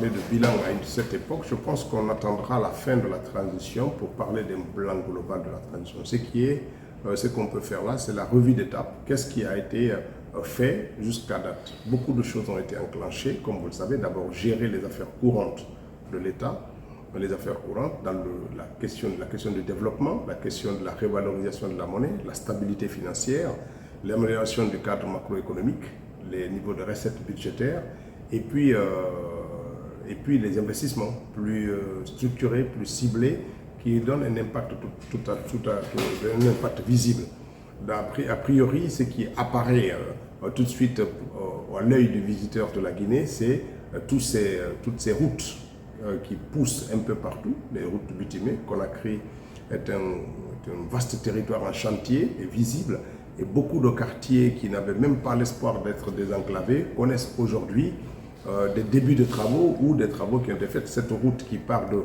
parler de bilan à cette époque, je pense qu'on attendra la fin de la transition pour parler d'un bilan global de la transition. Ce qu'on peut faire là, c'est la revue d'étape. Qu'est-ce qui a été fait jusqu'à date? Beaucoup de choses ont été enclenchées, comme vous le savez. D'abord, gérer les affaires courantes de l'État, les affaires courantes dans la question du développement, la question de la révalorisation de la monnaie, la stabilité financière, l'amélioration du cadre macroéconomique, les niveaux de recettes budgétaires, et puis les investissements plus structurés, plus ciblés, qui donnent un impact, un impact visible. A priori, ce qui apparaît tout de suite à l'œil du visiteur de la Guinée, c'est toutes ces routes qui poussent un peu partout, les routes bitumées. Conakry est un vaste territoire en chantier et visible, et beaucoup de quartiers qui n'avaient même pas l'espoir d'être désenclavés connaissent aujourd'hui des débuts de travaux ou des travaux qui ont été faits. Cette route qui part de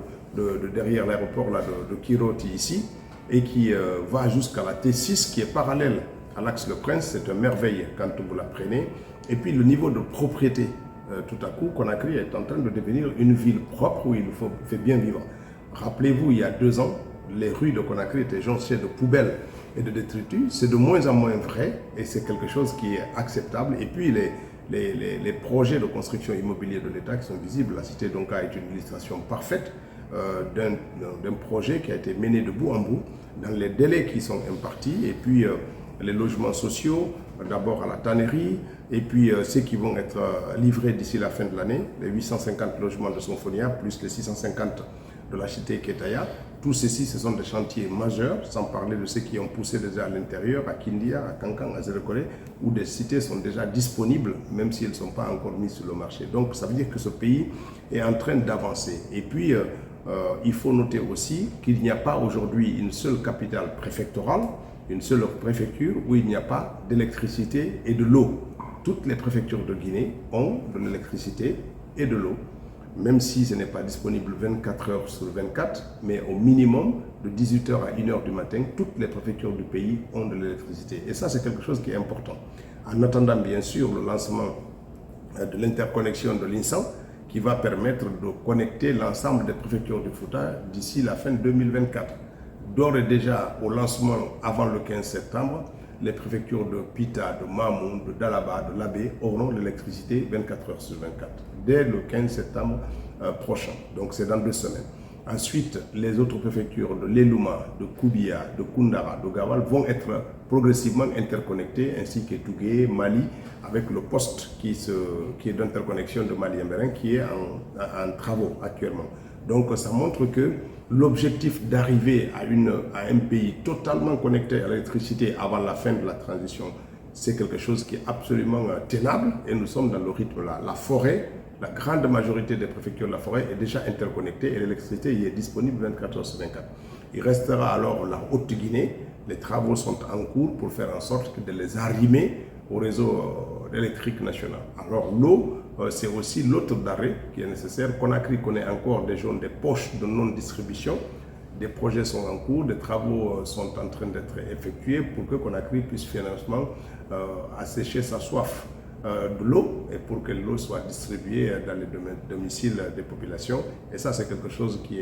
derrière l'aéroport de Kiroti ici et qui va jusqu'à la T6 qui est parallèle à l'Axe Le Prince, c'est une merveille quand vous la prenez. Et puis le niveau de propriété, tout à coup, Conakry est en train de devenir une ville propre où il fait bien vivre. Rappelez-vous, il y a 2 ans, les rues de Conakry étaient jonchées de poubelles et de détritus. C'est de moins en moins vrai et c'est quelque chose qui est acceptable. Et puis les projets de construction immobilière de l'État qui sont visibles, la cité Donka est une illustration parfaite d'un projet qui a été mené de bout en bout dans les délais qui sont impartis, et puis les logements sociaux, d'abord à la tannerie, et puis ceux qui vont être livrés d'ici la fin de l'année, les 850 logements de Sonfonia, plus les 650 de la cité Ketaya. Tout ceci, ce sont des chantiers majeurs, sans parler de ceux qui ont poussé déjà à l'intérieur, à Kindia, à Kankan, à Zerekole, où des cités sont déjà disponibles, même si elles ne sont pas encore mises sur le marché. Donc ça veut dire que ce pays est en train d'avancer. Et puis, il faut noter aussi qu'il n'y a pas aujourd'hui une seule capitale préfectorale, une seule préfecture où il n'y a pas d'électricité et de l'eau. Toutes les préfectures de Guinée ont de l'électricité et de l'eau, même si ce n'est pas disponible 24 heures sur 24, mais au minimum de 18 h à 1 h du matin, toutes les préfectures du pays ont de l'électricité. Et ça, c'est quelque chose qui est important. En attendant, bien sûr, le lancement de l'interconnexion de l'INSAN, qui va permettre de connecter l'ensemble des préfectures du Fouta d'ici la fin 2024. D'ores et déjà, au lancement avant le 15 septembre, les préfectures de Pita, de Mamoun, de Dalaba, de Labé auront l'électricité 24 heures sur 24, dès le 15 septembre prochain. Donc c'est dans 2 semaines. Ensuite, les autres préfectures de Lelouma, de Koubia, de Koundara, de Gawal vont être progressivement interconnectées, ainsi que Tougué, Mali, avec le poste qui est d'interconnexion de Mali-Mbérin qui est en travaux actuellement. Donc ça montre que l'objectif d'arriver à un pays totalement connecté à l'électricité avant la fin de la transition, c'est quelque chose qui est absolument tenable, et nous sommes dans le rythme là. La forêt, la grande majorité des préfectures de la forêt est déjà interconnectée et l'électricité y est disponible 24 heures sur 24. Il restera alors la Haute-Guinée. Les travaux sont en cours pour faire en sorte de les arrimer au réseau électrique national. Alors l'eau, c'est aussi l'autre d'arrêt qui est nécessaire. Conakry connaît encore des zones, des poches de non-distribution. Des projets sont en cours, des travaux sont en train d'être effectués pour que Conakry puisse finalement assécher sa soif de l'eau et pour que l'eau soit distribuée dans les domiciles des populations. Et ça, c'est quelque chose qui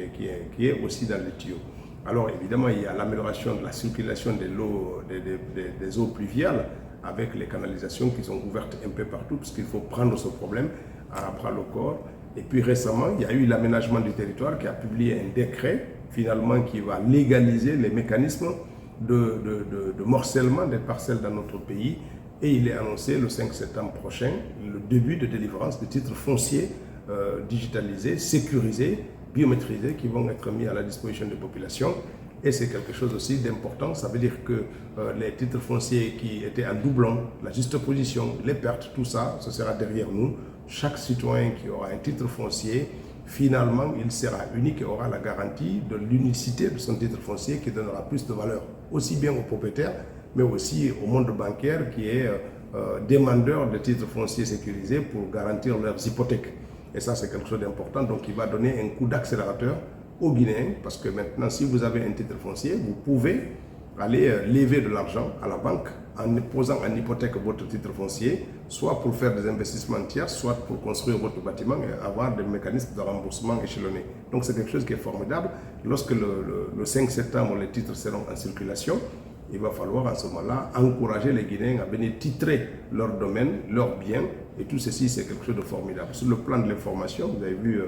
est aussi dans les tuyaux. Alors évidemment, il y a l'amélioration de la circulation des eaux pluviales avec les canalisations qui sont ouvertes un peu partout, puisqu'il faut prendre ce problème à bras le corps. Et puis récemment, il y a eu l'aménagement du territoire qui a publié un décret, finalement, qui va légaliser les mécanismes de morcellement des parcelles dans notre pays. Et il est annoncé le 5 septembre prochain, le début de délivrance de titres fonciers digitalisés, sécurisés, biométrisés, qui vont être mis à la disposition des populations. Et c'est quelque chose aussi d'important. Ça veut dire que les titres fonciers qui étaient en doublon, la juste position, les pertes, tout ça, ce sera derrière nous. Chaque citoyen qui aura un titre foncier, finalement, il sera unique et aura la garantie de l'unicité de son titre foncier qui donnera plus de valeur, aussi bien aux propriétaires, mais aussi au monde bancaire qui est demandeur de titres fonciers sécurisés pour garantir leurs hypothèques. Et ça, c'est quelque chose d'important. Donc, il va donner un coup d'accélérateur aux Guinéens, parce que maintenant, si vous avez un titre foncier, vous pouvez aller lever de l'argent à la banque en posant en hypothèque votre titre foncier, soit pour faire des investissements tiers, soit pour construire votre bâtiment et avoir des mécanismes de remboursement échelonnés. Donc c'est quelque chose qui est formidable. Lorsque le 5 septembre, les titres seront en circulation, il va falloir à ce moment-là encourager les Guinéens à venir titrer leur domaine, leurs biens, et tout ceci c'est quelque chose de formidable. Sur le plan de l'information, vous avez vu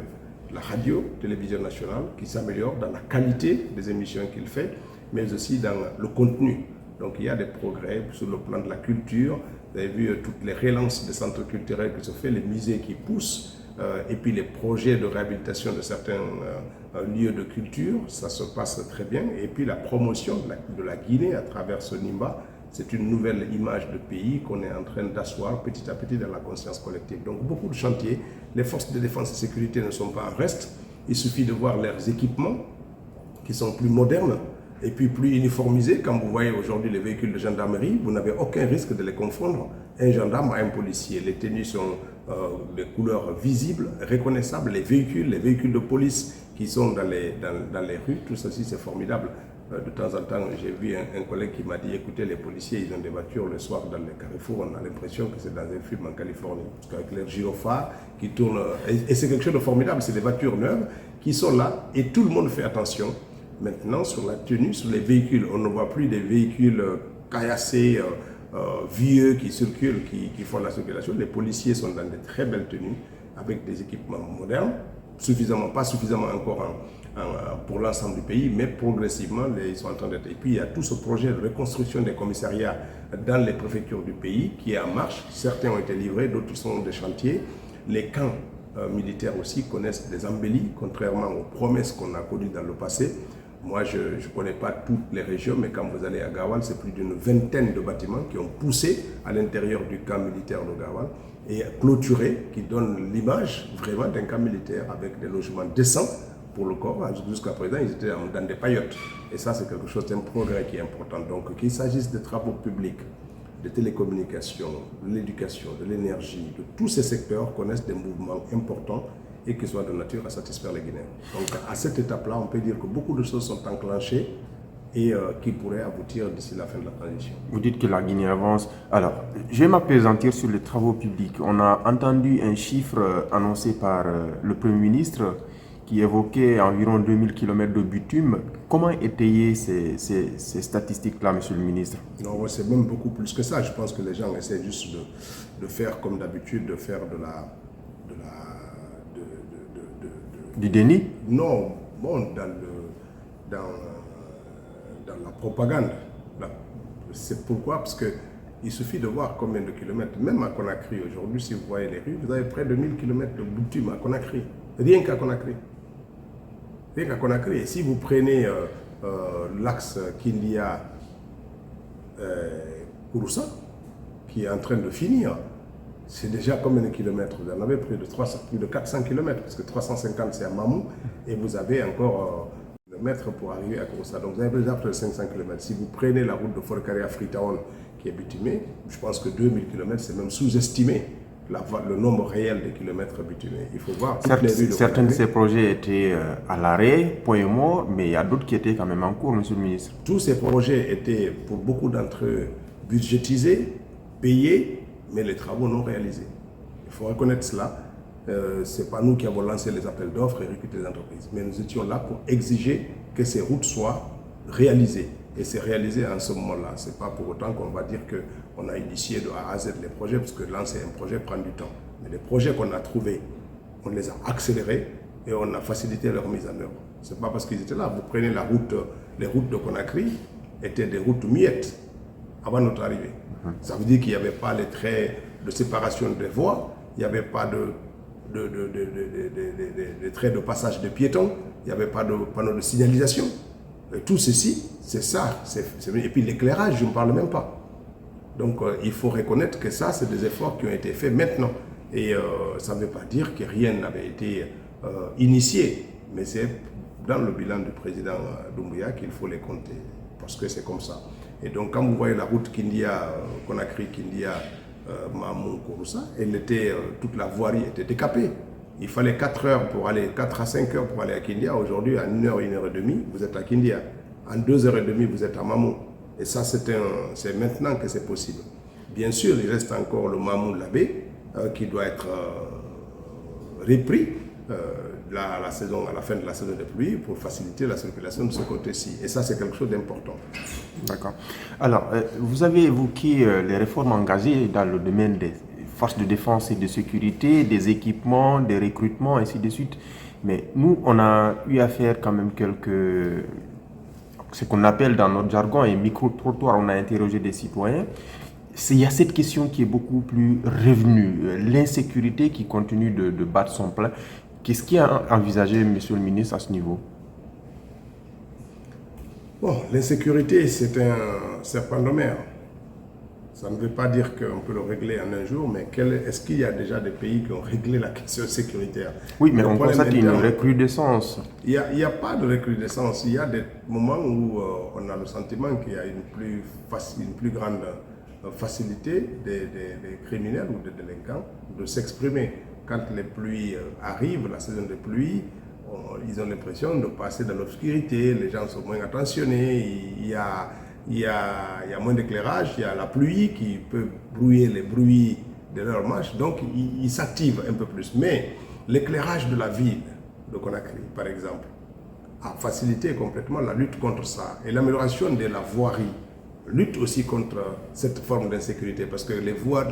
la radio, télévision nationale, qui s'améliore dans la qualité des émissions qu'il fait, mais aussi dans le contenu. Donc il y a des progrès sur le plan de la culture. Vous avez vu toutes les relances des centres culturels qui se font, les musées qui poussent, et puis les projets de réhabilitation de certains lieux de culture, ça se passe très bien. Et puis la promotion de la Guinée à travers ce NIMBA, c'est une nouvelle image de pays qu'on est en train d'asseoir petit à petit dans la conscience collective. Donc beaucoup de chantiers. Les forces de défense et de sécurité ne sont pas en reste. Il suffit de voir leurs équipements qui sont plus modernes et puis plus uniformisés. Quand vous voyez aujourd'hui les véhicules de gendarmerie, vous n'avez aucun risque de les confondre. Un gendarme à un policier. Les tenues sont des couleurs visibles, reconnaissables. Les véhicules de police qui sont dans les rues, tout ceci c'est formidable. De temps en temps, j'ai vu un collègue qui m'a dit, écoutez, les policiers, ils ont des voitures le soir dans les carrefours, on a l'impression que c'est dans un film en Californie. Parce qu'avec leurs gyrophares qui tournent, et c'est quelque chose de formidable, c'est des voitures neuves qui sont là et tout le monde fait attention. Maintenant, sur la tenue, sur les véhicules, on ne voit plus des véhicules caillassés, vieux qui circulent, qui font la circulation. Les policiers sont dans de très belles tenues, avec des équipements modernes, pas suffisamment encore pour l'ensemble du pays, mais progressivement, ils sont en train d'être. Et puis, il y a tout ce projet de reconstruction des commissariats dans les préfectures du pays qui est en marche. Certains ont été livrés, d'autres sont des chantiers. Les camps militaires aussi connaissent des embellis, contrairement aux promesses qu'on a connues dans le passé. Moi, je ne connais pas toutes les régions, mais quand vous allez à Gawal, c'est plus d'une vingtaine de bâtiments qui ont poussé à l'intérieur du camp militaire de Gawal et clôturés, qui donnent l'image vraiment d'un camp militaire avec des logements décents pour le corps. Jusqu'à présent, ils étaient dans des paillotes. Et ça, c'est quelque chose d'un progrès qui est important. Donc, qu'il s'agisse des travaux publics, des télécommunications, de l'éducation, de l'énergie, de tous ces secteurs connaissent des mouvements importants et qui soient de nature à satisfaire les Guinéens. Donc à cette étape-là, on peut dire que beaucoup de choses sont enclenchées et qui pourraient aboutir d'ici la fin de la transition. Vous dites que la Guinée avance. Alors, je vais m'appesantir sur les travaux publics. On a entendu un chiffre annoncé par le Premier ministre qui évoquait environ 2000 km de bitume. Comment étayer ces statistiques-là, Monsieur le ministre? Non, c'est même beaucoup plus que ça. Je pense que les gens essaient juste de faire comme d'habitude, de faire du déni? Non, bon, dans la propagande. C'est pourquoi? Parce qu'il suffit de voir combien de kilomètres, même à Conakry aujourd'hui, si vous voyez les rues, vous avez près de 1000 km de bitume à Conakry. Rien qu'à Conakry. Rien qu'à Conakry. Et si vous prenez l'axe Kindia-Kouroussa, qui est en train de finir, c'est déjà combien de kilomètres? Vous en avez plus de 400 km, parce que 350 c'est à Mamou, et vous avez encore le mètre pour arriver à Kouroussa. Donc vous avez déjà plus de 500 km. Si vous prenez la route de Forcari à Freetown, qui est bitumée, je pense que 2000 km c'est même sous-estimé le nombre réel de kilomètres bitumés. Il faut voir toutes les rues de certains de ces projets étaient à l'arrêt, point mort, mais il y a d'autres qui étaient quand même en cours, Monsieur le ministre. Tous ces projets étaient, pour beaucoup d'entre eux, budgétisés, payés, mais les travaux non réalisés. Il faut reconnaître cela. Ce n'est pas nous qui avons lancé les appels d'offres et recruté les entreprises, mais nous étions là pour exiger que ces routes soient réalisées. Et c'est réalisé en ce moment-là. Ce n'est pas pour autant qu'on va dire qu'on a initié de A à Z les projets, parce que lancer un projet prend du temps. Mais les projets qu'on a trouvés, on les a accélérés et on a facilité leur mise en œuvre. Ce n'est pas parce qu'ils étaient là. Vous prenez les routes de Conakry, étaient des routes muettes avant notre arrivée. Ça veut dire qu'il n'y avait pas les traits de séparation des voies, il n'y avait pas de traits de passage de piétons, il n'y avait pas de panneaux de signalisation. Et tout ceci, c'est ça. Et puis l'éclairage, je ne parle même pas. Donc il faut reconnaître que ça, c'est des efforts qui ont été faits maintenant. Et ça ne veut pas dire que rien n'avait été initié, mais c'est dans le bilan du président Doumbouya qu'il faut les compter, parce que c'est comme ça. Et donc quand vous voyez la route Conakry, Kindia, Mamou, Kouroussa, toute la voirie était décapée. Il fallait 4 à 5 heures pour aller à Kindia. Aujourd'hui, en 1 heure, 1 heure et demie, vous êtes à Kindia. En 2 heures et demie, vous êtes à Mamou. Et ça, c'est maintenant que c'est possible. Bien sûr, il reste encore le Mamou Labé qui doit être repris à la fin de la saison de pluie pour faciliter la circulation de ce côté-ci. Et ça, c'est quelque chose d'important. D'accord. Alors, vous avez évoqué les réformes engagées dans le domaine des forces de défense et de sécurité, des équipements, des recrutements, ainsi de suite. Mais nous, on a eu à faire quand même ce qu'on appelle dans notre jargon un micro-trottoir. On a interrogé des citoyens. Il y a cette question qui est beaucoup plus revenue, l'insécurité qui continue de battre son plein. Qu'est-ce qui est envisagé, monsieur le ministre, à ce niveau? Bon, l'insécurité, c'est un serpent de mer. Ça ne veut pas dire qu'on peut le régler en un jour, mais est-ce qu'il y a déjà des pays qui ont réglé la question sécuritaire? Oui, mais on constate une recrudescence. Il n'y a pas de recrudescence. Il y a des moments où on a le sentiment qu'il y a une plus grande facilité des criminels ou des délinquants de s'exprimer. Quand les pluies arrivent, la saison des pluies, ils ont l'impression de passer dans l'obscurité, les gens sont moins attentionnés, il y a moins d'éclairage, il y a la pluie qui peut brouiller les bruits de leur marche, donc ils s'activent un peu plus. Mais l'éclairage de la ville de Conakry, par exemple, a facilité complètement la lutte contre ça. Et l'amélioration de la voirie lutte aussi contre cette forme d'insécurité, parce que les voies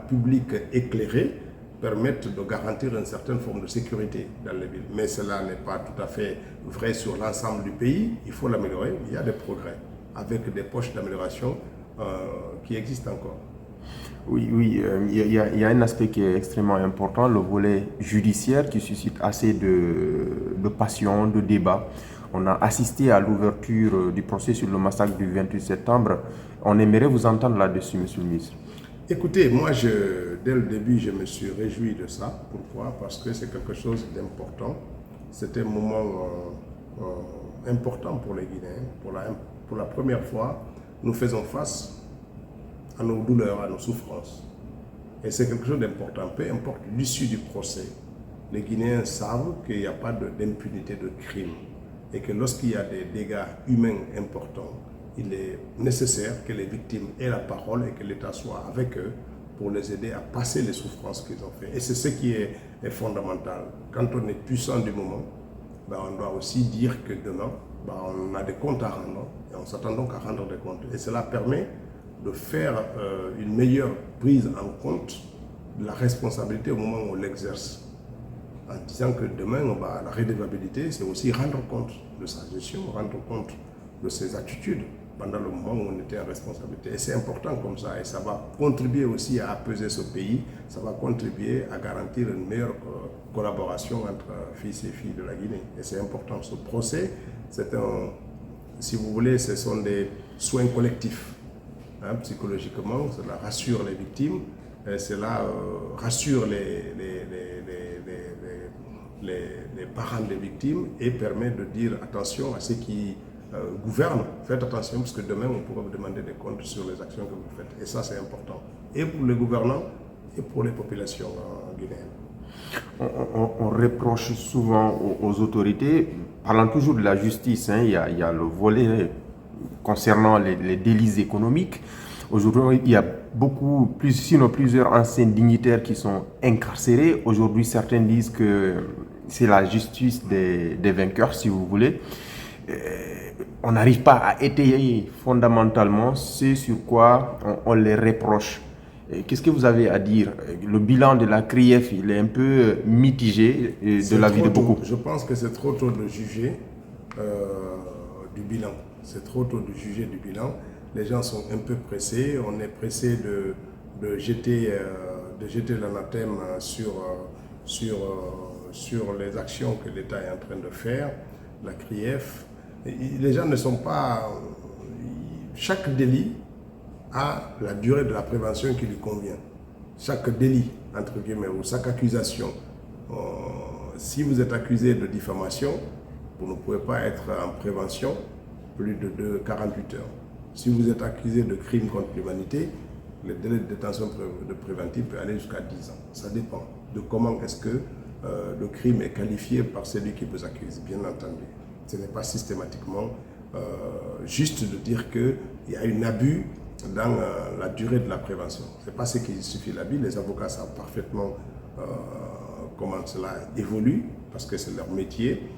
publiques éclairées permettent de garantir une certaine forme de sécurité dans les villes. Mais cela n'est pas tout à fait vrai sur l'ensemble du pays. Il faut l'améliorer. Il y a des progrès avec des poches d'amélioration qui existent encore. Oui, il y a un aspect qui est extrêmement important, le volet judiciaire qui suscite assez de passion, de débat. On a assisté à l'ouverture du procès sur le massacre du 28 septembre. On aimerait vous entendre là-dessus, monsieur le ministre. Écoutez, moi, dès le début, je me suis réjoui de ça. Pourquoi? Parce que c'est quelque chose d'important. C'était un moment important pour les Guinéens. Pour la première fois, nous faisons face à nos douleurs, à nos souffrances. Et c'est quelque chose d'important. Peu importe l'issue du procès, les Guinéens savent qu'il n'y a pas d'impunité de crime. Et que lorsqu'il y a des dégâts humains importants, il est nécessaire que les victimes aient la parole et que l'État soit avec eux pour les aider à passer les souffrances qu'ils ont fait. Et c'est ce qui est fondamental. Quand on est puissant du moment, on doit aussi dire que demain, on a des comptes à rendre et on s'attend donc à rendre des comptes. Et cela permet de faire une meilleure prise en compte de la responsabilité au moment où on l'exerce. En disant que demain, la redevabilité, c'est aussi rendre compte de sa gestion, rendre compte de ses attitudes pendant le moment où on était en responsabilité. Et c'est important comme ça, et ça va contribuer aussi à apaiser ce pays, ça va contribuer à garantir une meilleure collaboration entre fils et filles de la Guinée. Et c'est important. Ce procès, si vous voulez, ce sont des soins collectifs. Psychologiquement, cela rassure les victimes, cela rassure les parents des victimes et permet de dire attention à ceux qui gouvernent. Faites attention parce que demain on pourra vous demander des comptes sur les actions que vous faites. Et ça c'est important. Et pour les gouvernants et pour les populations guinéennes. On reproche souvent aux autorités, parlant toujours de la justice, il y a le volet concernant les délits économiques. Aujourd'hui, il y a sinon plusieurs anciens dignitaires qui sont incarcérés. Aujourd'hui, certains disent que c'est la justice des vainqueurs, si vous voulez. On n'arrive pas à étayer fondamentalement ce sur quoi on les reproche. Qu'est-ce que vous avez à dire? Le bilan de la CRIEF, il est un peu mitigé de l'avis de beaucoup. Je pense que c'est trop tôt de juger du bilan. C'est trop tôt de juger du bilan. Les gens sont un peu pressés. On est pressé de jeter l'anathème sur les actions que l'État est en train de faire, la CRIEF. Les gens ne sont pas... Chaque délit a la durée de la prévention qui lui convient. Chaque délit, entre guillemets, ou chaque accusation. Si vous êtes accusé de diffamation, vous ne pouvez pas être en prévention plus de 48 heures. Si vous êtes accusé de crime contre l'humanité, le délai de détention préventive peut aller jusqu'à 10 ans. Ça dépend de comment est-ce que le crime est qualifié par celui qui vous accuse, bien entendu. Ce n'est pas systématiquement juste de dire qu'il y a un abus dans la durée de la prévention. Ce n'est pas ce qui justifie l'abus. Les avocats savent parfaitement comment cela évolue, parce que c'est leur métier.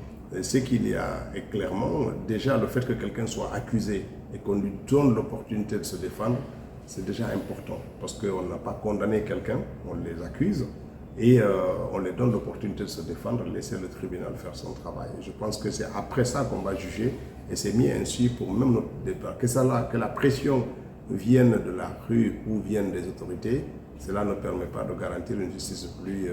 Ce qu'il y a est clairement, déjà le fait que quelqu'un soit accusé et qu'on lui donne l'opportunité de se défendre, c'est déjà important, parce qu'on n'a pas condamné quelqu'un, on les accuse, et on leur donne l'opportunité de se défendre, laisser le tribunal faire son travail. Je pense que c'est après ça qu'on va juger, et c'est mis ainsi pour même notre départ. Que la pression vienne de la rue ou vienne des autorités, cela ne permet pas de garantir une justice plus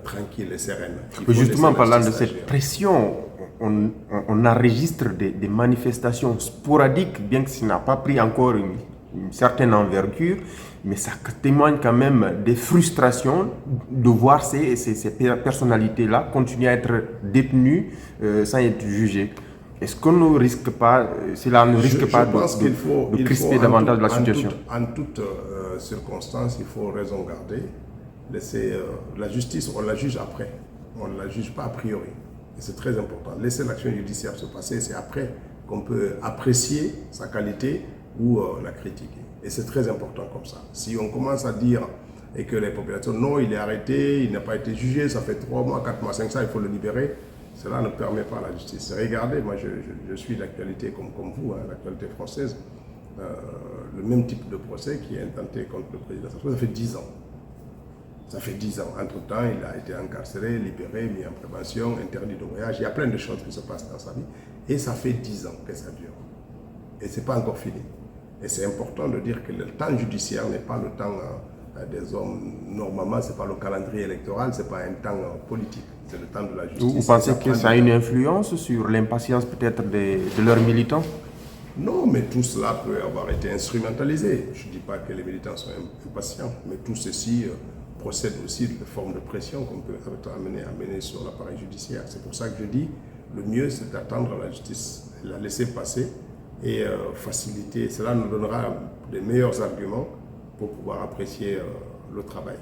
tranquille et sereine. Justement, parlant de cette pression, on enregistre des manifestations sporadiques, bien que ça n'a pas pris encore une certaine envergure, mais ça témoigne quand même des frustrations de voir ces personnalités-là continuer à être détenues sans être jugées. Est-ce qu'on ne risque pas, cela ne risque pas de crisper davantage la situation? En toute circonstance, il faut raison garder. Laisser la justice, on la juge après, on ne la juge pas a priori. Et c'est très important. Laisser l'action judiciaire se passer, c'est après qu'on peut apprécier sa qualité ou la critiquer. Et c'est très important comme ça. Si on commence à dire et que les populations, non, il est arrêté, il n'a pas été jugé, ça fait 3 mois, 4 mois, 5 ans, il faut le libérer, cela ne permet pas la justice. Regardez, moi je suis l'actualité comme vous, hein, l'actualité française, le même type de procès qui est intenté contre le président. Ça fait 10 ans. Ça fait 10 ans. Entre-temps, il a été incarcéré, libéré, mis en prévention, interdit de voyage. Il y a plein de choses qui se passent dans sa vie. Et ça fait 10 ans que ça dure. Et ce n'est pas encore fini. Et c'est important de dire que le temps judiciaire n'est pas le temps des hommes. Normalement, ce n'est pas le calendrier électoral, ce n'est pas un temps politique. C'est le temps de la justice. Vous pensez que ça a une influence sur l'impatience peut-être de leurs militants? Non, mais tout cela peut avoir été instrumentalisé. Je ne dis pas que les militants sont impatients, mais tout ceci procède aussi de formes de pression qu'on peut amener sur l'appareil judiciaire. C'est pour ça que je dis, le mieux c'est d'attendre la justice, la laisser passer et faciliter. Cela nous donnera des meilleurs arguments pour pouvoir apprécier le travail.